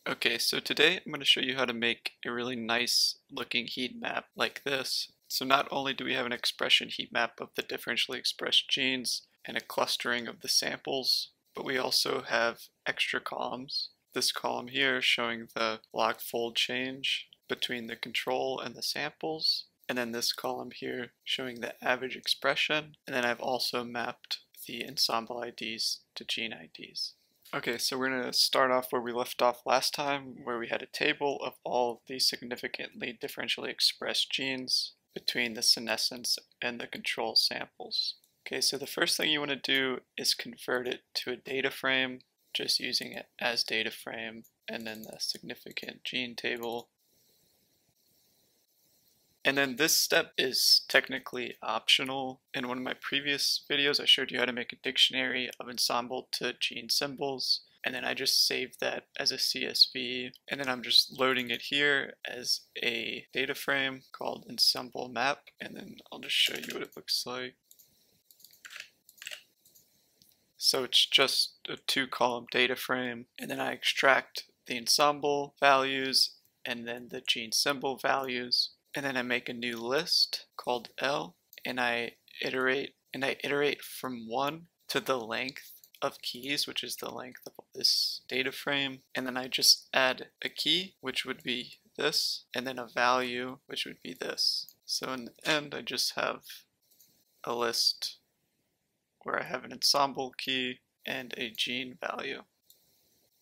Okay, so today I'm going to show you how to make a really nice looking heat map like this. So not only do we have an expression heat map of the differentially expressed genes and a clustering of the samples, but we also have extra columns. This column here showing the log fold change between the control and the samples, and then this column here showing the average expression, and then I've also mapped the ensemble IDs to gene IDs. Okay, so we're going to start off where we left off last time, where we had a table of all the significantly differentially expressed genes between the senescence and the control samples. Okay, so the first thing you want to do is convert it to a data frame, just using it as data frame, and then the significant gene table. And then this step is technically optional. In one of my previous videos, I showed you how to make a dictionary of ensemble to gene symbols. And then I just saved that as a CSV. And then I'm just loading it here as a data frame called ensemble map. And then I'll just show you what it looks like. So it's just a 2-column data frame. And then I extract the ensemble values and then the gene symbol values. And then I make a new list called L, and I iterate from 1 to the length of keys, which is the length of this data frame. And then I just add a key, which would be this, and then a value, which would be this. So in the end, I just have a list where I have an ensemble key and a gene value.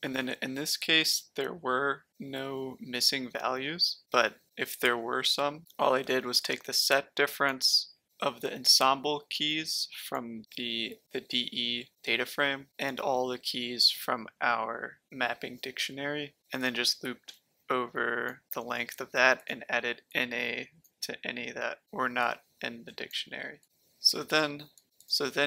And then in this case, there were no missing values, but if there were some, all I did was take the set difference of the ensemble keys from the DE data frame and all the keys from our mapping dictionary, and then just looped over the length of that and added NA to any that were not in the dictionary. So then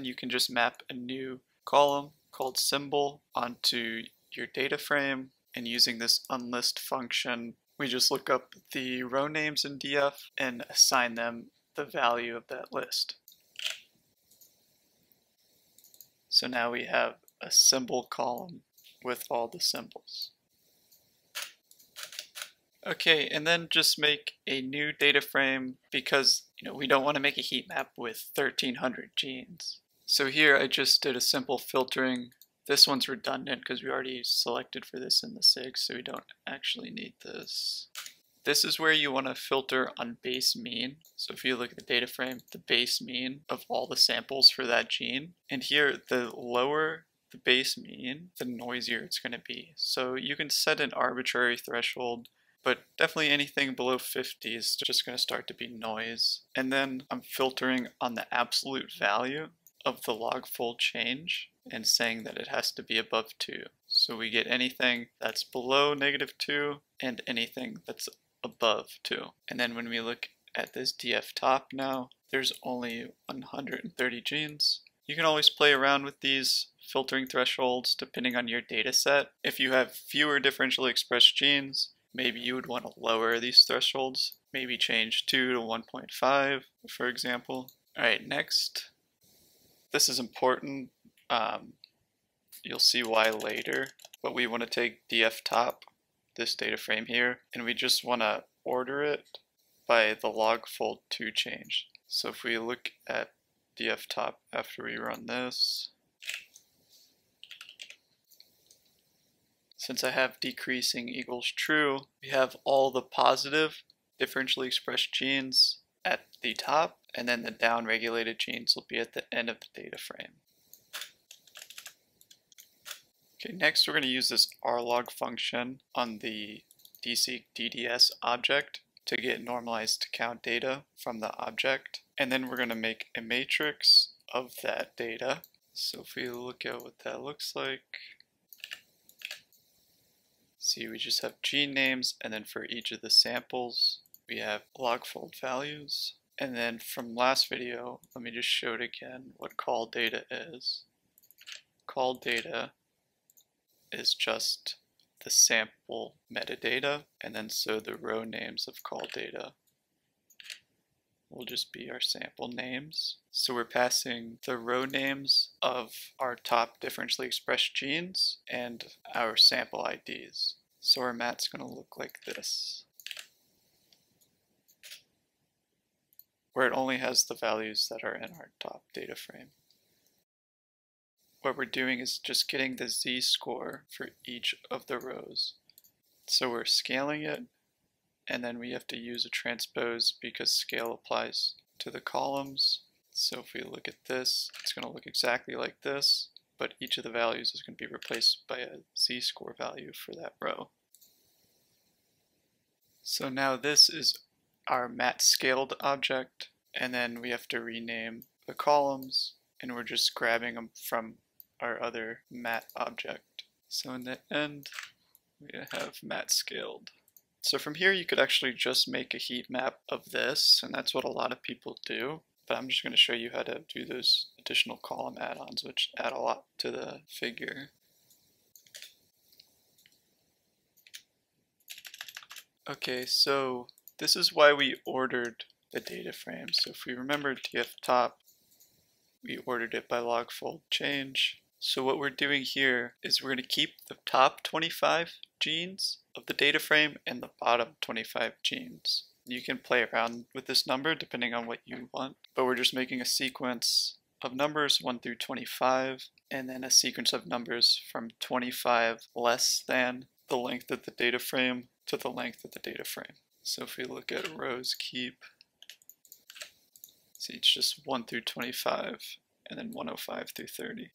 you can just map a new column called symbol onto your data frame, and using this unlist function, we just look up the row names in DF and assign them the value of that list. So now we have a symbol column with all the symbols. Okay, and then just make a new data frame because we don't want to make a heat map with 1300 genes. So here I just did a simple filtering. This one's redundant because we already selected for this in the SIG, so we don't actually need this. This is where you want to filter on base mean. So if you look at the data frame, the base mean of all the samples for that gene. And here, the lower the base mean, the noisier it's going to be. So you can set an arbitrary threshold, but definitely anything below 50 is just going to start to be noise. And then I'm filtering on the absolute value of the log fold change and saying that it has to be above 2. So we get anything that's below -2 and anything that's above 2. And then when we look at this DF top now, there's only 130 genes. You can always play around with these filtering thresholds depending on your data set. If you have fewer differentially expressed genes, maybe you would want to lower these thresholds, maybe change 2 to 1.5, for example. Alright, next. This is important. You'll see why later, but we want to take DF top, this data frame here, and we just want to order it by the log fold 2 change. So if we look at DF top after we run this, since I have decreasing equals true, we have all the positive differentially expressed genes at the top, and then the down-regulated genes will be at the end of the data frame. Okay, next we're going to use this rlog function on the dseq DDS object to get normalized count data from the object, and then we're going to make a matrix of that data. So if we look at what that looks like, see we just have gene names, and then for each of the samples we have log fold values. And then from last video, let me just show it again what call data is. Call data is just the sample metadata, and then so the row names of call data will just be our sample names. So we're passing the row names of our top differentially expressed genes and our sample IDs. So our mat's going to look like this, where it only has the values that are in our top data frame. What we're doing is just getting the z-score for each of the rows. So we're scaling it, and then we have to use a transpose because scale applies to the columns. So if we look at this, it's going to look exactly like this, but each of the values is going to be replaced by a z-score value for that row. So now this is our mat scaled object, and then we have to rename the columns, and we're just grabbing them from our other mat object. So in the end, we have mat scaled. So from here you could actually just make a heat map of this, and that's what a lot of people do. But I'm just going to show you how to do those additional column add-ons, which add a lot to the figure. Okay, so this is why we ordered the data frame. So if we remember df top, we ordered it by log fold change. So what we're doing here is we're going to keep the top 25 genes of the data frame and the bottom 25 genes. You can play around with this number depending on what you want, but we're just making a sequence of numbers 1 through 25, and then a sequence of numbers from 25 less than the length of the data frame to the length of the data frame. So if we look at rows keep, see it's just 1 through 25, and then 105 through 30.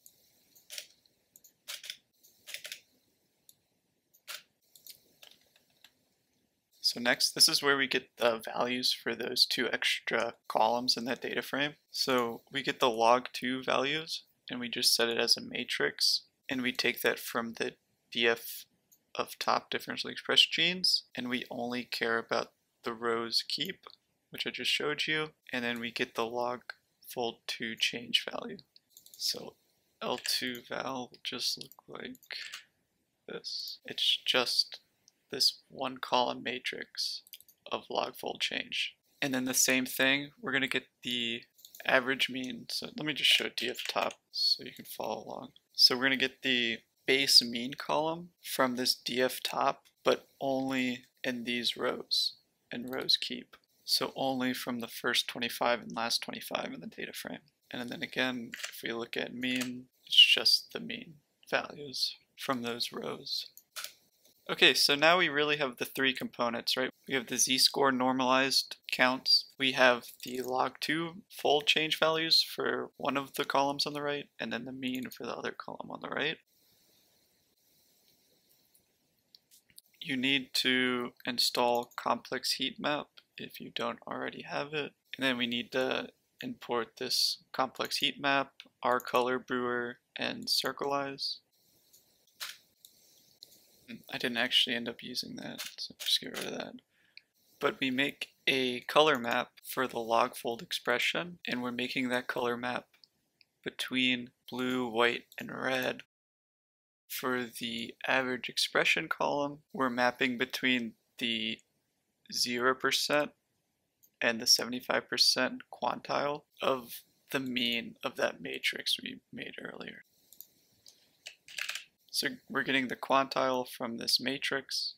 So next, this is where we get the values for those two extra columns in that data frame. So we get the log2 values, and we just set it as a matrix, and we take that from the df of top differentially expressed genes, and we only care about the rows keep, which I just showed you, and then we get the log fold 2 change value. So L2 val will just look like this. It's just this one column matrix of log fold change. And then the same thing, we're going to get the average mean. So let me just show df top so you can follow along. So we're going to get the base mean column from this df top, but only in these rows, and rows keep. So only from the first 25 and last 25 in the data frame. And then again, if we look at mean, it's just the mean values from those rows. Okay, so now we really have the three components, right? We have the z-score normalized counts. We have the log2 fold change values for one of the columns on the right, and then the mean for the other column on the right. You need to install complex heatmap if you don't already have it. And then we need to import this complex heatmap, our color brewer, and circleize. I didn't actually end up using that, so just get rid of that. But we make a color map for the log fold expression, and we're making that color map between blue, white, and red. For the average expression column, we're mapping between the 0% and the 75% quantile of the mean of that matrix we made earlier. So we're getting the quantile from this matrix,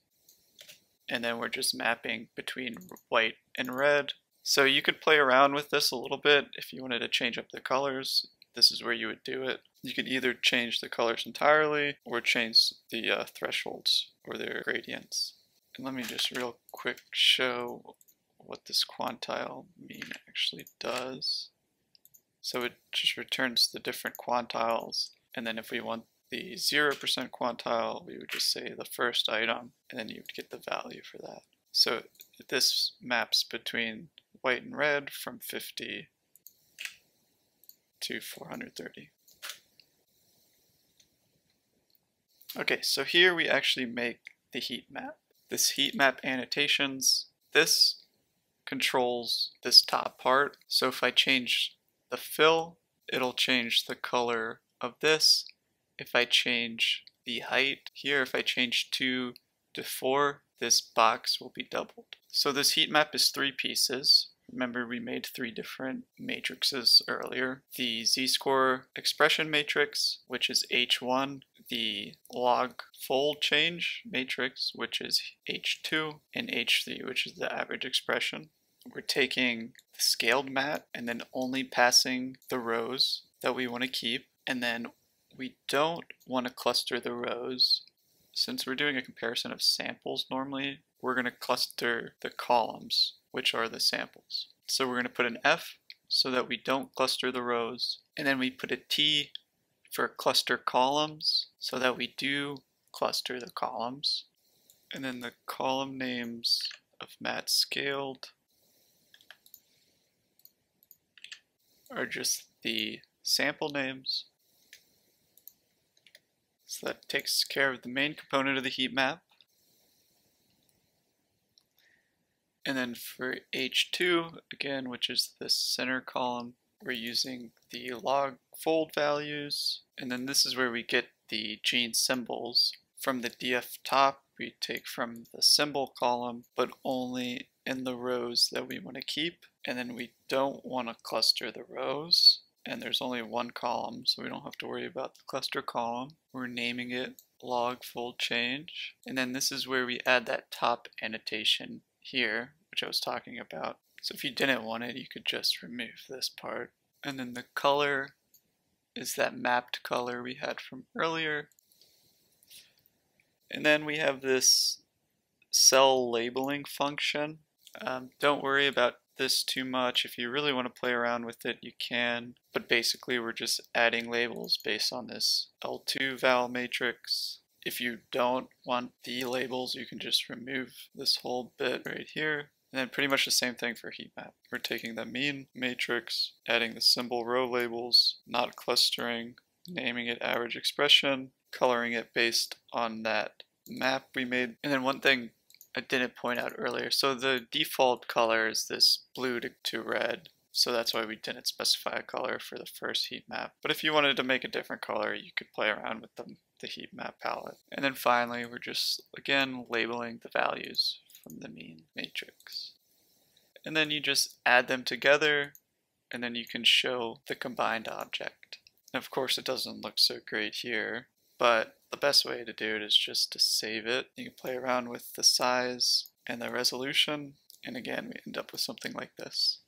and then we're just mapping between white and red. So you could play around with this a little bit if you wanted to change up the colors. This is where you would do it. You could either change the colors entirely or change the thresholds or their gradients. And let me just real quick show what this quantile mean actually does. So it just returns the different quantiles, and then if we want the 0% quantile, we would just say the first item, and then you would get the value for that. So this maps between white and red from 50 to 430. Okay, so here we actually make the heat map. This heat map annotations, this controls this top part. So if I change the fill, it'll change the color of this. If I change the height here, if I change 2 to 4, this box will be doubled. So this heat map is 3 pieces. Remember, we made 3 different matrices earlier. The z-score expression matrix, which is H1, the log fold change matrix, which is H2, and H3, which is the average expression. We're taking the scaled mat and then only passing the rows that we want to keep, and then we don't want to cluster the rows. Since we're doing a comparison of samples normally, we're going to cluster the columns, which are the samples. So we're going to put an F so that we don't cluster the rows, and then we put a T for cluster columns so that we do cluster the columns. And then the column names of mat scaled are just the sample names. So that takes care of the main component of the heat map. And then for H2, again, which is the center column, we're using the log fold values. And then this is where we get the gene symbols. From the df top, we take from the symbol column, but only in the rows that we want to keep. And then we don't want to cluster the rows. And there's only one column, so we don't have to worry about the cluster column. We're naming it log fold change. And then this is where we add that top annotation here, which I was talking about. So if you didn't want it, you could just remove this part. And then the color is that mapped color we had from earlier. And then we have this cell labeling function. Don't worry about this too much. If you really want to play around with it, you can. But basically, we're just adding labels based on this L2 val matrix. If you don't want the labels, you can just remove this whole bit right here. And then pretty much the same thing for heat map. We're taking the mean matrix, adding the symbol row labels, not clustering, naming it average expression, coloring it based on that map we made. And then one thing I didn't point out earlier, so the default color is this blue to red. So that's why we didn't specify a color for the first heat map. But if you wanted to make a different color, you could play around with the heat map palette. And then finally, we're just, again, labeling the values from the mean matrix. And then you just add them together, and then you can show the combined object. And of course, it doesn't look so great here, but the best way to do it is just to save it. You can play around with the size and the resolution, and again, we end up with something like this.